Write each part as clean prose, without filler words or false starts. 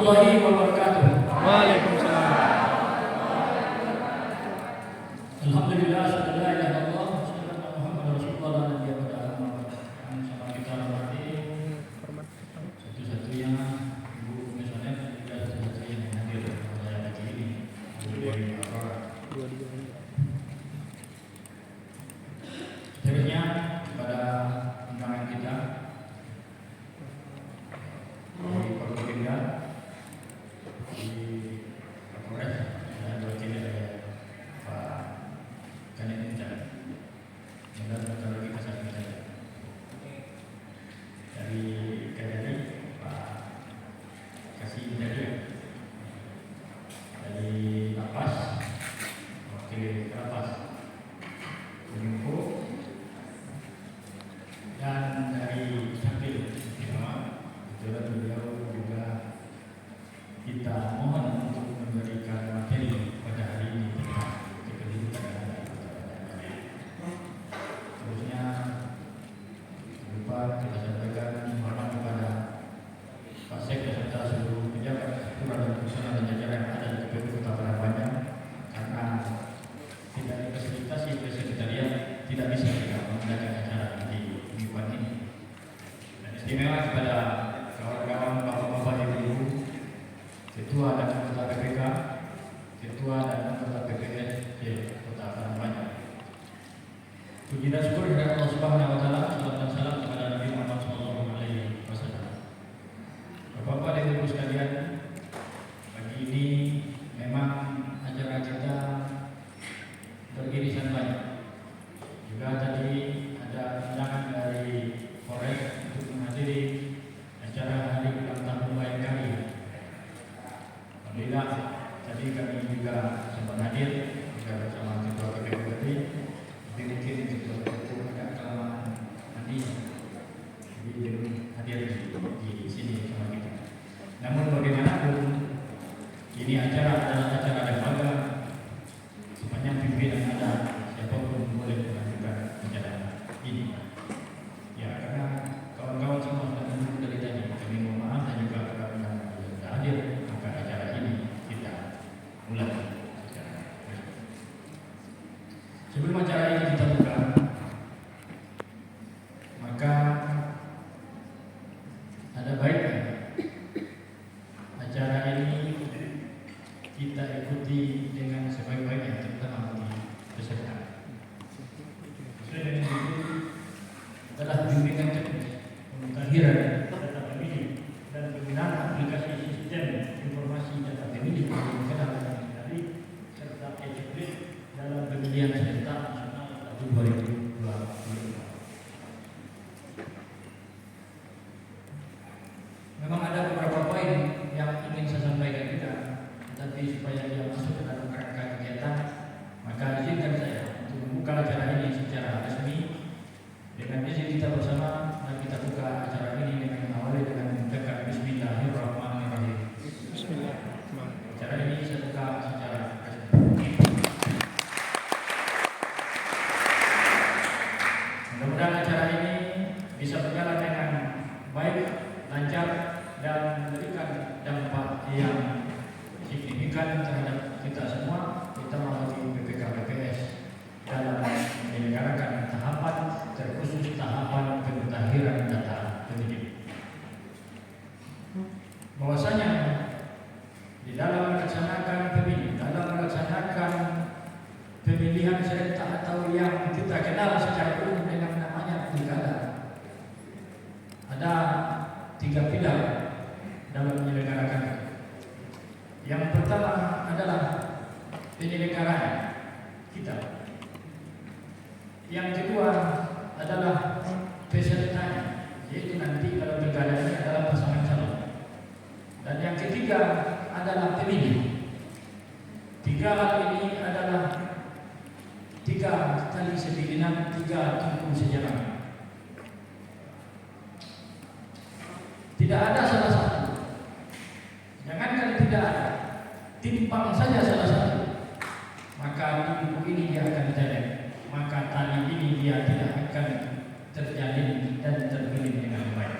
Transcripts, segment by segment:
warahmatullahi wabarakatuh. Waalaikumsalam. Alhamdulillah, sallallahu alaihi wasallam, sallallahu Muhammad Rasulullah dan dia pada yang sama kita hormati satu-satunya Ibu Komisioner dan juga satu-satunya yang hadir pada pagi ini. Seterusnya kepada undangan kita di Forkopimda di Kapolres dan diwakili oleh Pak Kanit Incan dan Metodologi Kasar Incan dari Kajari Pak Kasih Incan dari Lapas wakil Lapas Kominfo dan dari Sampil kebetulan beliau juga kita mohon untuk memberikan materi pada hari ini tentang kependidikan yang ada di Kota Padang. Terusnya lupa kita sampaikan hormat kepada Pak Sek beserta seluruh pejabat lurah dan fungsional dan jajaran yang ada di KPU Kota Padang karena tidak difasilitasi oleh sekretariat tidak bisa kita mengadakan acara di mingguan ini. Dan istimewa kepada kawan-kawan bapak-bapak ibu-ibu, ketua dan anggota PPK, ketua dan anggota PPS Kota Padang. Puji dan syukur kepada Allah Subhanahu wa taala, salam dan salam kepada Nabi Muhammad sallallahu alaihi wasallam. Bapak-bapak dan ibu sekalian, pagi ini memang acara kita beririsan banyak. Juga tadi ada undangan dari Polres untuk menghadiri acara hari ulang tahun Bayangkari. Alhamdulillah tadi kami juga sempat hadir juga bersama Ketua KPU tadi, tapi mungkin Ketua KPU agak kelamaan nanti jadi belum hadir di sini sama kita. Namun bagaimanapun ini acara adalah acara lembaga, sepanjang pimpinan ada siapapun boleh melanjutkan acara ini. Ya, karena kawan-kawan semua sudah menunggu dari tadi. Kami mohon maaf dan juga karena sudah hadir, maka acara ini kita mulai. Sebelum acara ini kita buka, maka ada baiknya acara ini kita ikuti dengan sebaik-baiknya, terutama bagi peserta. Sesuai dengan itu adalah bimbingan teknis, pemutahiran data pemilih dan penggunaan aplikasi sistem informasi data pemilih yang dikenal dengan dari serta e-checklist dalam pemilihan serentak nasional tahun 2024. Memang ada beberapa poin yang ingin saya sampaikan juga, tapi supaya dia masuk ke dalam kerangka kegiatan, maka izinkan saya untuk membuka acara ini secara resmi. Dengan izin kita bersama, dan kita buka acara ini dengan awali dengan membacakan Bismillahirrahmanirrahim. Bismillahirrahmanirrahim. Acara ini saya buka secara resmi. Mudah-mudahan acara ini bisa berjalan dengan baik, lancar, dan memberikan dampak yang signifikan terhadap kita semua, terutama bagi PPK PPS dalam menyelenggarakan tahapan terkhusus tahapan pemutahiran data pemilih. Bahwasanya di dalam melaksanakan pemilu, dalam melaksanakan pemilihan serentak atau yang kita kenal secara umum dengan namanya pilkada, ada 3 pilar dalam menyelenggarakan. Yang pertama adalah penyelenggaraan kita. Yang kedua adalah pesertanya, yaitu nanti dalam pilkada ini adalah pasangan calon. Dan yang ketiga adalah pemilih. 3 hal ini adalah 3 tali sepilinan, 3 tungku sejarah. Tidak ada salah satu. Jangankan tidak ada, timpang saja salah satu, maka tungku ini dia akan jalan. Maka tali ini dia tidak akan terjalin dan terjalin dengan baik.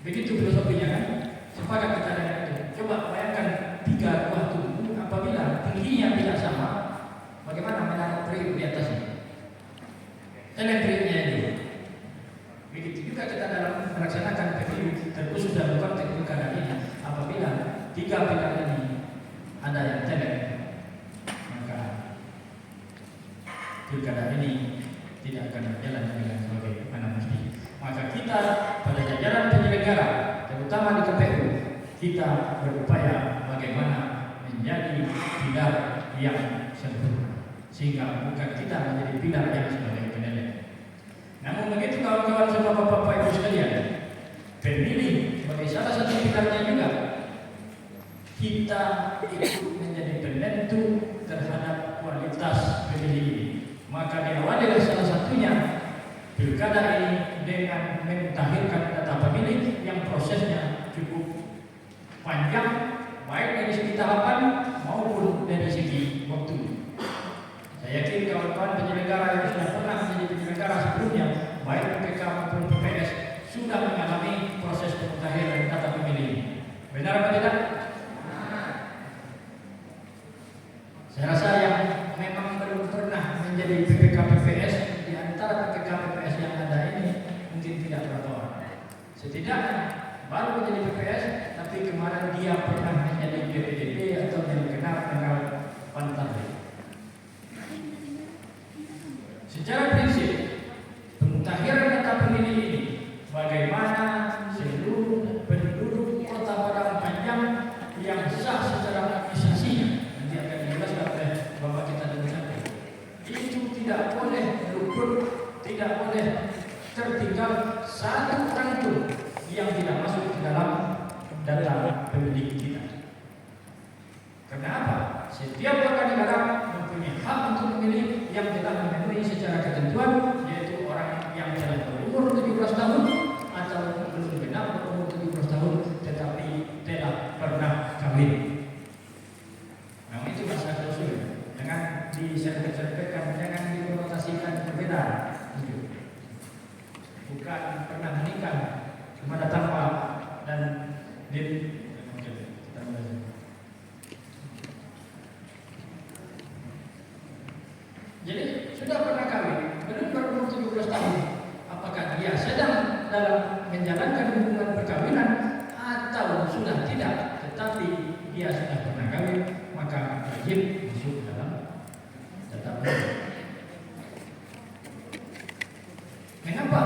Begitu filosofi pilkada ini tidak akan berjalan dengan sebagaimana mesti. Maka kita pada jajaran penyelenggara, terutama di KPU, kita berupaya bagaimana menjadi pilar yang sempurna, sehingga bukan kita menjadi pilar yang sebagai penilai. Namun begitu kawan-kawan semua bapak-bapak ibu sekalian, pemilih sebagai salah satu pilarnya juga, kita ikut menjadi penentu terhadap kualitas pemilih ini. Maka diawali salah satunya pilkada ini dengan memutakhirkan data pemilih yang prosesnya cukup panjang, baik dari segi tahapan maupun dari segi waktu. Saya yakin kawan-kawan penyelenggara yang sudah pernah menjadi penyelenggara sebelumnya, baik PPK maupun PPS, sudah mengalami proses pemutakhiran data pemilih ini. Benar atau tidak? Saya rasa yang memang belum pernah menjadi PPK PPS di antara PPK PPS yang ada ini mungkin tidak berapa orang. Setidaknya baru menjadi PPS, tapi kemarin dia pernah menjadi PPDB atau yang dikenal dengan Pantabri. Secara prinsip, pemutakhiran data pemilih ini bagaimana seluruh penduduk Kota Padang Panjang yang sah secara administrasinya, nanti akan dijelaskan oleh Bapak kita dan sampai, itu tidak boleh luput, tidak boleh tertinggal satu orang pun yang tidak masuk ke dalam data pemilih kita. Karena apa? Setiap warga negara mempunyai hak untuk memilih yang telah memenuhi secara ketentuan, yaitu orang yang telah berumur 17 tahun atau belum genap berumur 17 tahun tetapi telah pernah kawin. Nah, itu masalah klausul. Jangan diserempet-serempetkan, jangan dikonotasikan berbeda. Bukan pernah menikah, cuma datang Pak dan jadi sudah pernah kawin, belum berumur 17 tahun. Apakah dia sedang dalam menjalankan hubungan perkawinan atau sudah tidak, tetapi dia sudah pernah kawin, maka wajib masuk dalam data pemilih. Mengapa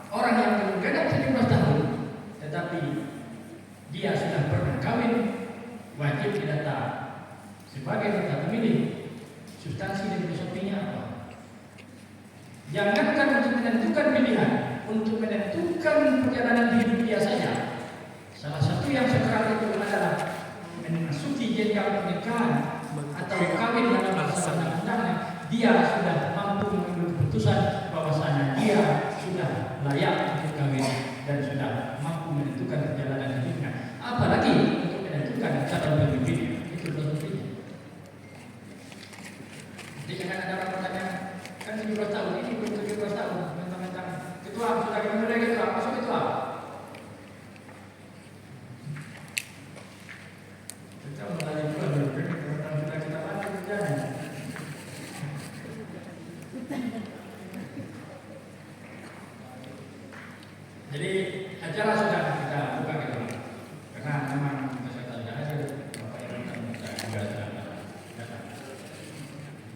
orang yang belum genap 17 tahun tetapi dia sudah pernah kawin wajib didata sebagai data pemilih? Substansi dan filosofinya apa? Jangankan untuk menentukan pilihan, untuk menentukan perjalanan hidup dia saja. Salah satu yang sekarang itu adalah memasuki jenjang pernikahan atau kawin dalam bahasa undang-undangnya, dia sudah mampu mengambil keputusan bahwasanya dia sudah layak untuk kawin dan sudah mampu menentukan perjalanan hidupnya. Apalagi untuk menentukan calon pemimpin, itu filosofinya. Jadi jangan ada orang bertanya, kan 17 tahun ini belum 17 tahun, mentang-mentang ketua sudah mulai ketua, masuk ketua. Kita mulai juga dulu, kita mati kerjanya. Jadi acara sudah kita buka gitu, karena memang peserta tidak ada, Bapak Ibu kita juga sudah datang.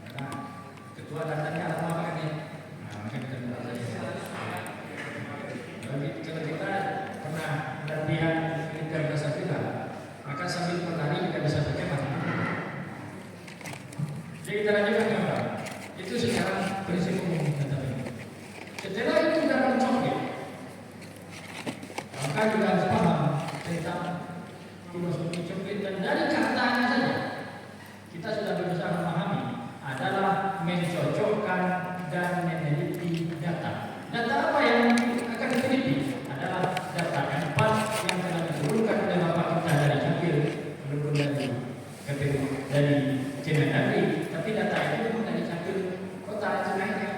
Karena ketua datangnya lama banget nih, nah maka kita minta saja. Kalau kita pernah latihan militer bahasa kita, maka sambil berlari kita bisa berkemah. Jadi kita lanjutkan gambar. Itu secara prinsip umum data ini. Setelah itu dalam contoh, maka juga harus paham tentang filosofi coklit dan dari katanya saja kita sudah bisa memahami adalah mencocokkan dan meneliti data. Data apa yang akan diteliti? Adalah data M4 yang telah diturunkan oleh Bapak kita dari Capil, belum dari KPU, dari Kemendagri, tapi data itu bukan dari Capil kota sebenarnya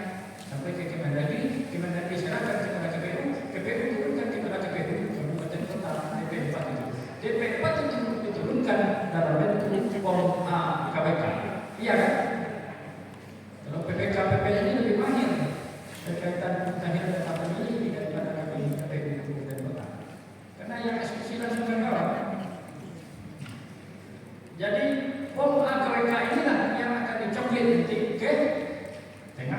sampai ke Kemendagri, Kemendagri serahkan kepada KPU, KPU turunkan kepada KPU kabupaten kota DP4 itu. DP4 itu diturunkan dalam bentuk form A KPK. Iya kan? Kalau PPK PPS ini lebih mahir berkaitan pemutakhiran data pemilih daripada KPU kabupaten kota. Karena yang eksekusi langsung kan kawan. Jadi form A KPK inilah yang akan dicoklit nanti ke tengah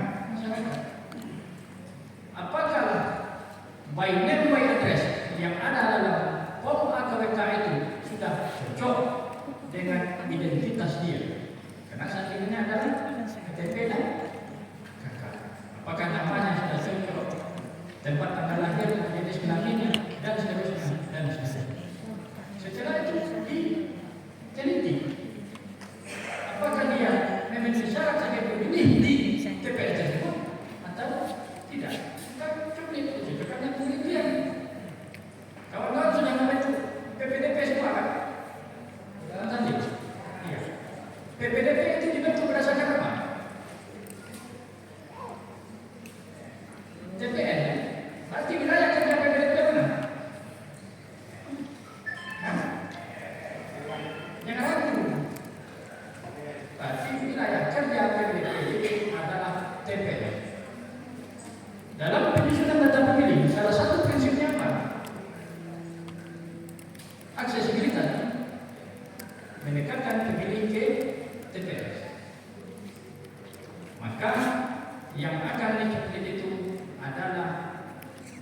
memenuhi syarat sebagai pemilih di TPS tersebut atau tidak. Kan cuplik itu karena penelitian. Kawan-kawan sudah membantu PPDP semua kan? Tadi, iya. PPDP itu dibentuk berdasarkan apa? TPS. Berarti wilayah kerja PPDP mana? Yang ragu. Berarti wilayah kerja PPDP adalah TPS. Dalam penyusunan data pemilih, salah satu prinsipnya apa? Aksesibilitas. Mendekatkan pemilih ke TPS. Maka yang akan dicuplik itu adalah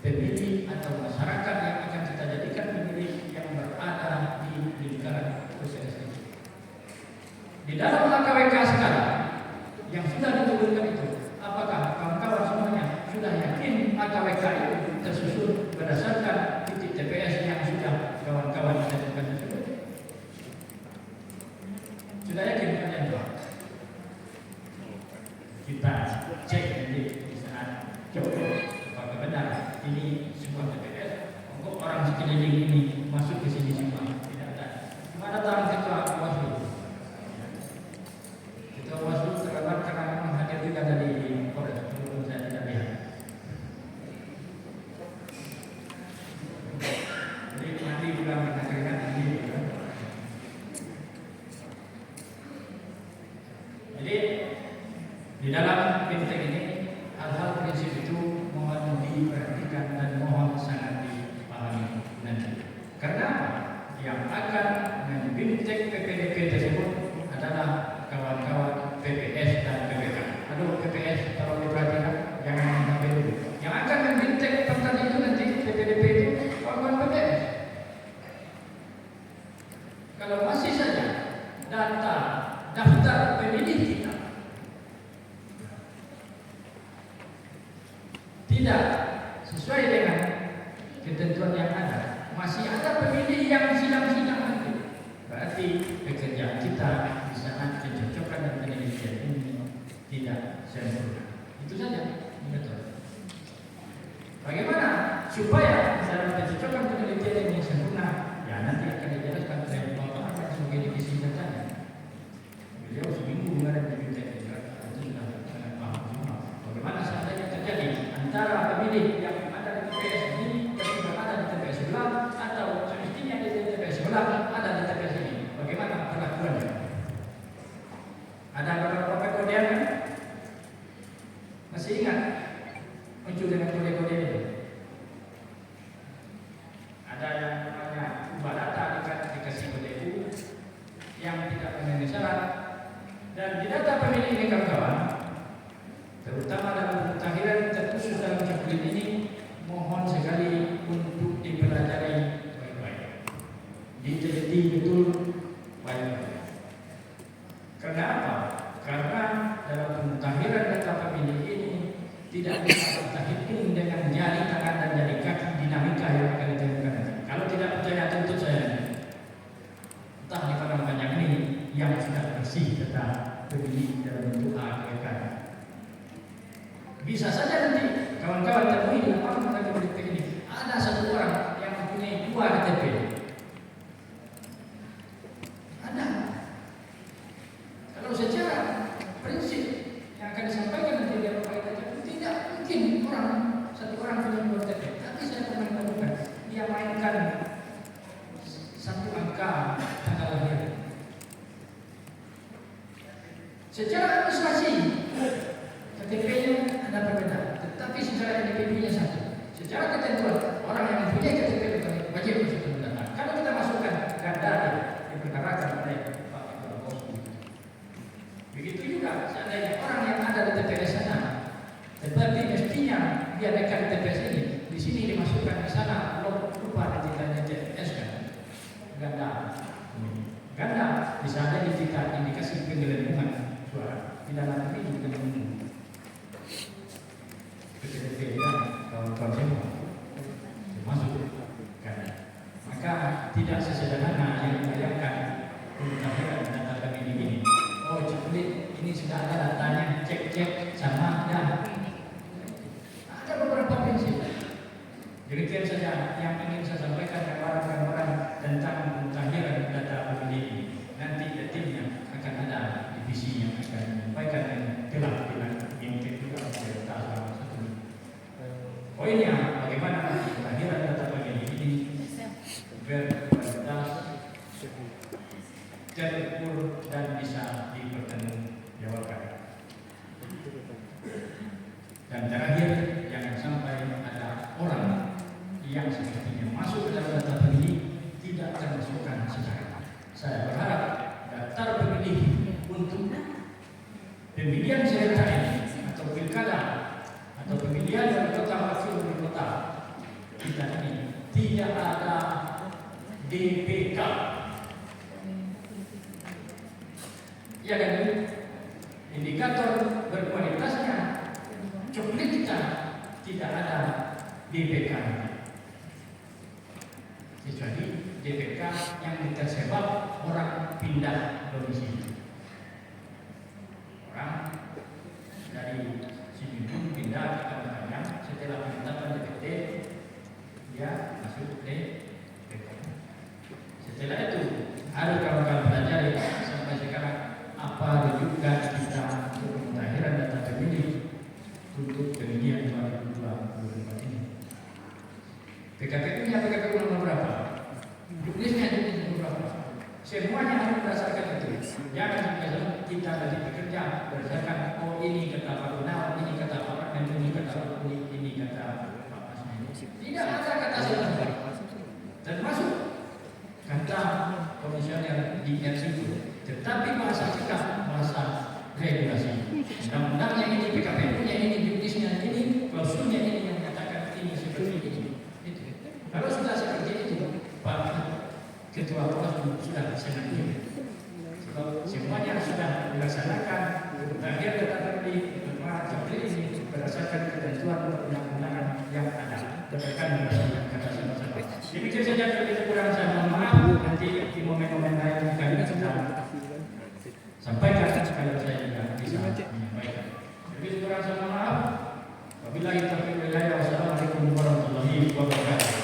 pemilih atau masyarakat yang akan kita jadikan pemilih yang berada di lingkaran proses ini. Di dalam KWK sekarang yang sudah diturunkan itu, apakah kawan-kawan semuanya sudah yakin KWK itu tersusun berdasarkan titik TPS yang sudah kawan-kawan tentukan tersebut? Sudah yakin kalian Pak? Kita cek nanti di saat coba apakah benar ini sebuah TPS. Kok orang sekeliling ini masuk ke sini semua? Tidak ada. Mana tahu ketua Bawaslu? Ketua Bawaslu terlambat karena memang hadir juga dari Polres. Belum saya tidak lihat. Jadi nanti juga menghadirkan ini. Jadi di dalam benteng ini hal-hal prinsip itu mohon diperhatikan dan mohon sangat dipahami nanti. Karena apa? Yang akan membintek PPDP tersebut adalah kawan-kawan PPS dan PPK. Aduh PPS kalau diperhatikan jangan sampai dulu. Yang akan membintek tentang itu nanti PPDP itu kawan-kawan PPS. Kalau masih saja data daftar pemilih kita tidak sesuai dengan ketentuan yang ada, masih ada pemilih yang sidang-sidang nanti. Berarti pekerjaan kita di saat kecocokan dan penelitian ini tidak sempurna. Itu saja, betul. Bagaimana supaya dalam kecocokan penelitian ini sempurna? Ya nanti akan dijelaskan oleh Bapak Ahmad sebagai divisi datanya. Beliau seminggu ada di BTN, itu sudah sangat paham semua. Bagaimana seandainya terjadi antara pemilih yang ada di TPS ini ketika ada di TPS sebelah atau semestinya di TPS sebelah ada di TPS ini, bagaimana perlakuannya? Ada beberapa kode-kodean kan? Masih ingat muncul dengan kode-kode itu? Ada yang namanya ubah data dikasih kode U yang tidak memenuhi syarat. Dan di data pemilih ini kawan-kawan, terutama dalam pemutakhiran terkhusus dalam cuplik ini, mohon sekali untuk dipelajari baik-baik, diteliti betul baik-baik. Karena apa? Karena dalam pemutakhiran data pemilih ini tidak bisa kita hitung dengan jari tangan dan jari kaki dinamika yang akan ditemukan nanti. Kalau tidak percaya tuntut saya, entah di mana banyak ini yang sudah bersih data pemilih dalam bentuk AKK. Bisa saja nanti kawan-kawan temui di lapangan lembaga politik ini ada satu orang yang mempunyai 2 KTP. Ada. Kalau secara prinsip yang akan disampaikan nanti di lapangan itu tidak mungkin satu orang punya 2 KTP. Tapi saya pernah menemukan dia mainkan satu angka tanggal lahir. Secara administrasi KTP-nya ada perbedaan, tetapi secara NPWP-nya satu. Secara ketentuan orang yang mempunyai KTP wajib masuk ke data. Kalau kita masukkan ganda diperkarakan oleh Pak Ketua Bawaslu. Begitu juga seandainya orang yang ada di TPS sana, tetapi mestinya dia dekat TPS ini, di sini dimasukkan di sana lupa ditanya TPS kan, ganda. Ganda bisa ada indikasi penggelembungan suara di dalam ini juga menunggu KTP dan kawan-kawan semua termasuk kan. Maka tidak sesederhana yang dibayangkan pemutakhiran data pemilih ini. Oh, cuplik ini sudah ada datanya, cek sama ya. Ada beberapa prinsip. Demikian saja yang ingin saya sampaikan gambaran tentang pemutahiran data pemilih ini. Nanti timnya akan ada divisi yang akan menyampaikan dan telah dilakukan juga oleh salah satu. Poinnya bagaimana pemutahiran data pemilih ini berkualitas, terukur dan bisa dipertanggungjawabkan. Dan terakhir, jangan sampai ada orang yang sepertinya masuk ke dalam data pemilih tidak termasukkan secara. Saya berharap daftar pemilih untuk pemilihan serentak ini atau pilkada atau pemilihan wali kota wakil wali kota kita ini tidak ada DPK. Ya kan? Indikator berkualitasnya coklat kita tidak ada DPK. Kecuali DPK yang tersebab orang pindah domisili. Orang dari Cibinong pindah ke Kampung setelah penetapan DPT dia masuk ke DPK. Setelah itu harus kawan-kawan pelajari sampai sekarang apa rujukan kita untuk pemutahiran data pemilih untuk pemilihan 2024 ini. PKPU-nya PKPU nomor berapa? Juknisnya nomor berapa? Semuanya harus berdasarkan itu. Jangan kita lagi bekerja berdasarkan oh ini kata Pak Gunawan, ini kata Pak Rahman, ini kata Pak Uli, ini kata Pak Masmi. Tidak ada kata siapa. Termasuk kata komisioner di RCU. Tetapi bahasa kita bahasa regulasi. Undang-undangnya ini, PKPU-nya ini, juknisnya ini, klausulnya ini yang menyatakan ini seperti ini. Kalau sudah seperti itu, Pak Ketua Bawaslu sudah senang ini. Sebab semuanya sudah dilaksanakan terakhir tetapi ini berdasarkan ketentuan undang-undangan yang ada. Berdasarkan kata sama-sama. Demikian saja lebih kurang saya mohon maaf. Nanti di momen-momen lain kami kita sampaikan kalau saya juga bisa menyampaikan. Lebih kurang saya mohon maaf. Wabillahi taufiq wal hidayah. Wassalamualaikum warahmatullahi wabarakatuh.